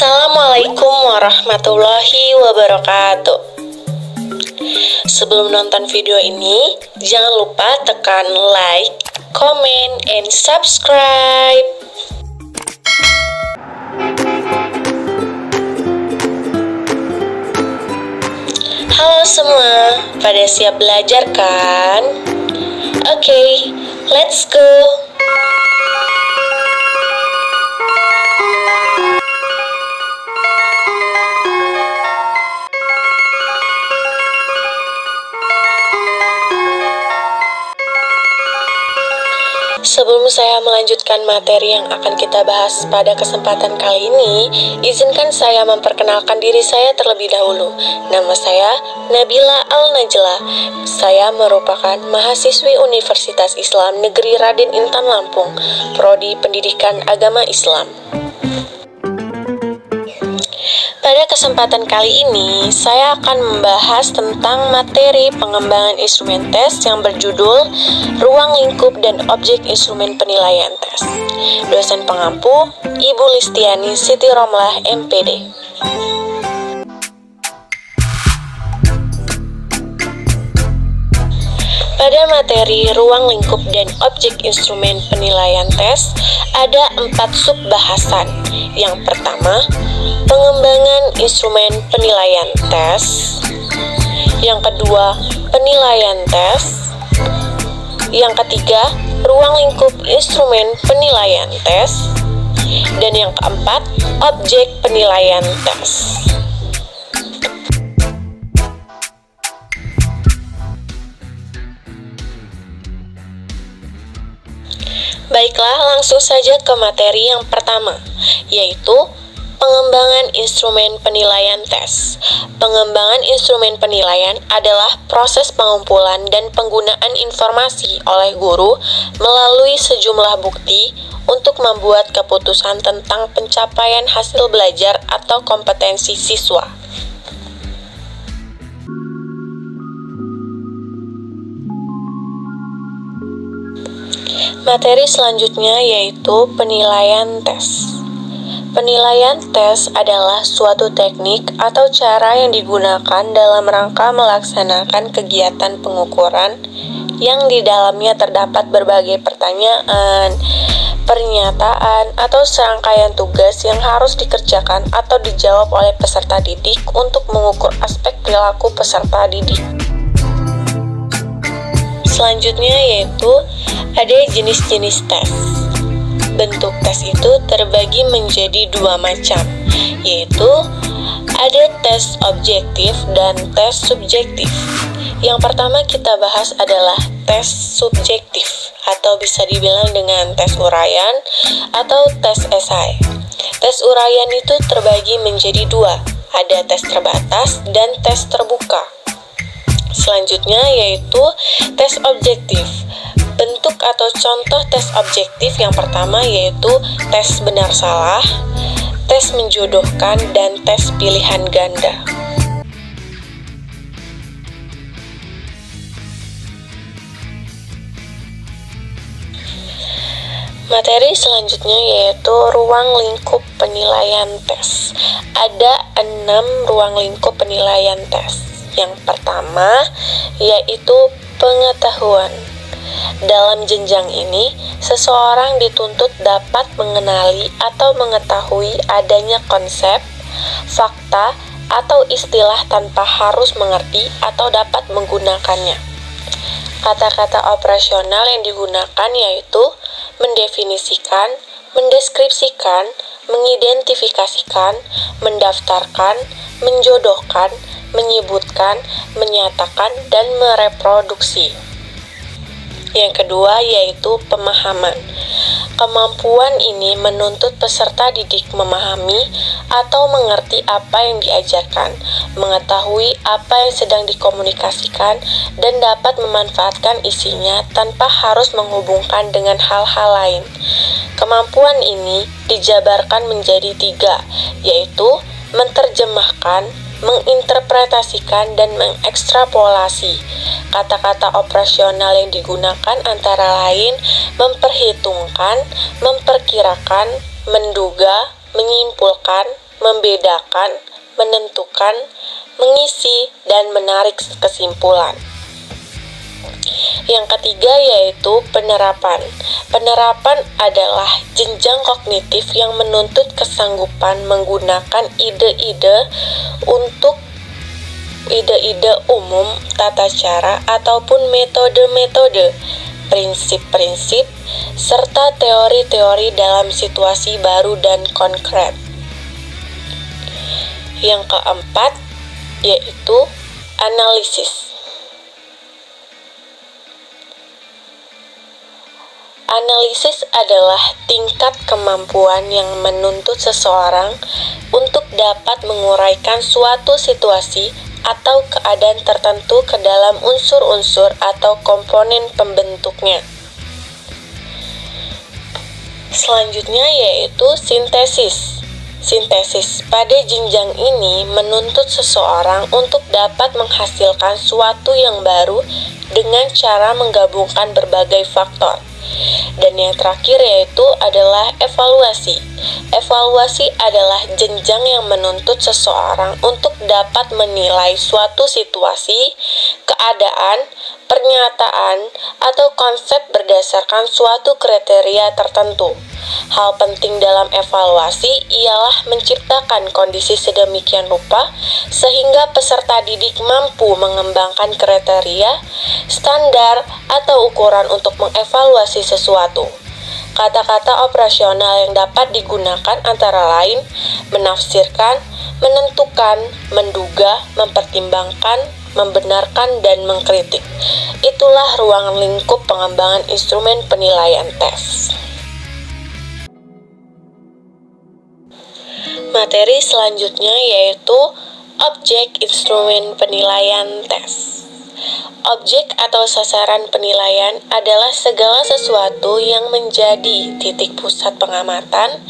Assalamualaikum warahmatullahi wabarakatuh. Sebelum nonton video ini, jangan lupa tekan like, comment, and subscribe. Halo semua, pada siap belajar kan? Oke, let's go. Sebelum saya melanjutkan materi yang akan kita bahas pada kesempatan kali ini, izinkan saya memperkenalkan diri saya terlebih dahulu. Nama saya Nabila Al-Najla. Saya merupakan mahasiswi Universitas Islam Negeri Raden Intan Lampung, Prodi Pendidikan Agama Islam. Pada kesempatan kali ini, saya akan membahas tentang materi pengembangan instrumen tes yang berjudul Ruang Lingkup dan Objek Instrumen Penilaian Tes. Dosen pengampu, Ibu Listiani Siti Romlah, MPD. Pada materi ruang lingkup dan objek instrumen penilaian tes, ada 4 sub-bahasan. Yang pertama, pengembangan instrumen penilaian tes. Yang kedua, penilaian tes. Yang ketiga, ruang lingkup instrumen penilaian tes. Dan yang keempat, objek penilaian tes. Baiklah, langsung saja ke materi yang pertama, yaitu pengembangan instrumen penilaian tes. Pengembangan instrumen penilaian adalah proses pengumpulan dan penggunaan informasi oleh guru melalui sejumlah bukti untuk membuat keputusan tentang pencapaian hasil belajar atau kompetensi siswa. Materi selanjutnya yaitu penilaian tes. Penilaian tes adalah suatu teknik atau cara yang digunakan dalam rangka melaksanakan kegiatan pengukuran yang di dalamnya terdapat berbagai pertanyaan, pernyataan, atau serangkaian tugas yang harus dikerjakan atau dijawab oleh peserta didik untuk mengukur aspek perilaku peserta didik. Selanjutnya yaitu ada jenis-jenis tes. Bentuk tes itu terbagi menjadi 2 macam, yaitu ada tes objektif dan tes subjektif. Yang pertama kita bahas adalah tes subjektif, atau bisa dibilang dengan tes uraian atau tes esai. Tes uraian itu terbagi menjadi 2, ada tes terbatas dan tes terbuka. Selanjutnya yaitu tes objektif. Bentuk atau contoh tes objektif yang pertama yaitu tes benar salah, tes menjodohkan, dan tes pilihan ganda. Materi selanjutnya yaitu ruang lingkup penilaian tes. Ada 6 ruang lingkup penilaian tes. Yang pertama yaitu pengetahuan. Dalam jenjang ini, seseorang dituntut dapat mengenali atau mengetahui adanya konsep, fakta, atau istilah tanpa harus mengerti atau dapat menggunakannya. Kata-kata operasional yang digunakan yaitu mendefinisikan, mendeskripsikan, mengidentifikasikan, mendaftarkan, menjodohkan, menyebutkan, menyatakan, dan mereproduksi. Yang kedua yaitu pemahaman. Kemampuan ini menuntut peserta didik memahami atau mengerti apa yang diajarkan, mengetahui apa yang sedang dikomunikasikan, dan dapat memanfaatkan isinya tanpa harus menghubungkan dengan hal-hal lain. Kemampuan ini dijabarkan menjadi 3, yaitu menerjemahkan, menginterpretasikan, dan mengekstrapolasi. Kata-kata operasional yang digunakan antara lain memperhitungkan, memperkirakan, menduga, menyimpulkan, membedakan, menentukan, mengisi, dan menarik kesimpulan. Yang ketiga yaitu penerapan. Penerapan adalah jenjang kognitif yang menuntut kesanggupan menggunakan ide-ide umum, tata cara, ataupun metode-metode, prinsip-prinsip, serta teori-teori dalam situasi baru dan konkret. Yang keempat yaitu analisis. Analisis adalah tingkat kemampuan yang menuntut seseorang untuk dapat menguraikan suatu situasi atau keadaan tertentu ke dalam unsur-unsur atau komponen pembentuknya. Selanjutnya yaitu sintesis. Sintesis pada jenjang ini menuntut seseorang untuk dapat menghasilkan suatu yang baru dengan cara menggabungkan berbagai faktor. Dan yang terakhir yaitu adalah evaluasi. Evaluasi adalah jenjang yang menuntut seseorang untuk dapat menilai suatu situasi, keadaan, pernyataan, atau konsep berdasarkan suatu kriteria tertentu. Hal penting dalam evaluasi ialah menciptakan kondisi sedemikian rupa sehingga peserta didik mampu mengembangkan kriteria, standar, atau ukuran untuk mengevaluasi sesuatu. Kata-kata operasional yang dapat digunakan antara lain menafsirkan, menentukan, menduga, mempertimbangkan, membenarkan, dan mengkritik. Itulah ruang lingkup pengembangan instrumen penilaian tes. Materi selanjutnya yaitu objek instrumen penilaian tes. Objek atau sasaran penilaian adalah segala sesuatu yang menjadi titik pusat pengamatan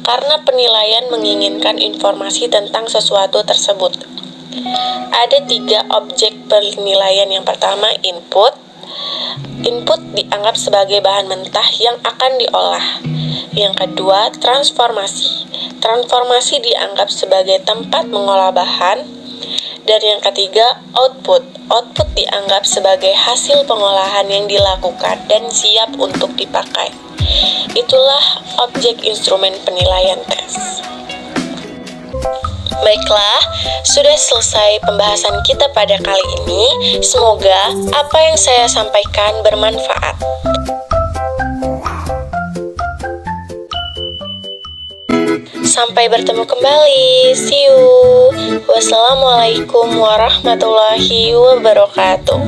karena penilaian menginginkan informasi tentang sesuatu tersebut. Ada 3 objek penilaian. Yang pertama, input. Input dianggap sebagai bahan mentah yang akan diolah. Yang kedua, transformasi. Transformasi dianggap sebagai tempat mengolah bahan. Dan yang ketiga, output. Output dianggap sebagai hasil pengolahan yang dilakukan dan siap untuk dipakai. Itulah objek instrumen penilaian tes. Baiklah, sudah selesai pembahasan kita pada kali ini. Semoga apa yang saya sampaikan bermanfaat. Sampai bertemu kembali. See you. Wassalamualaikum warahmatullahi wabarakatuh.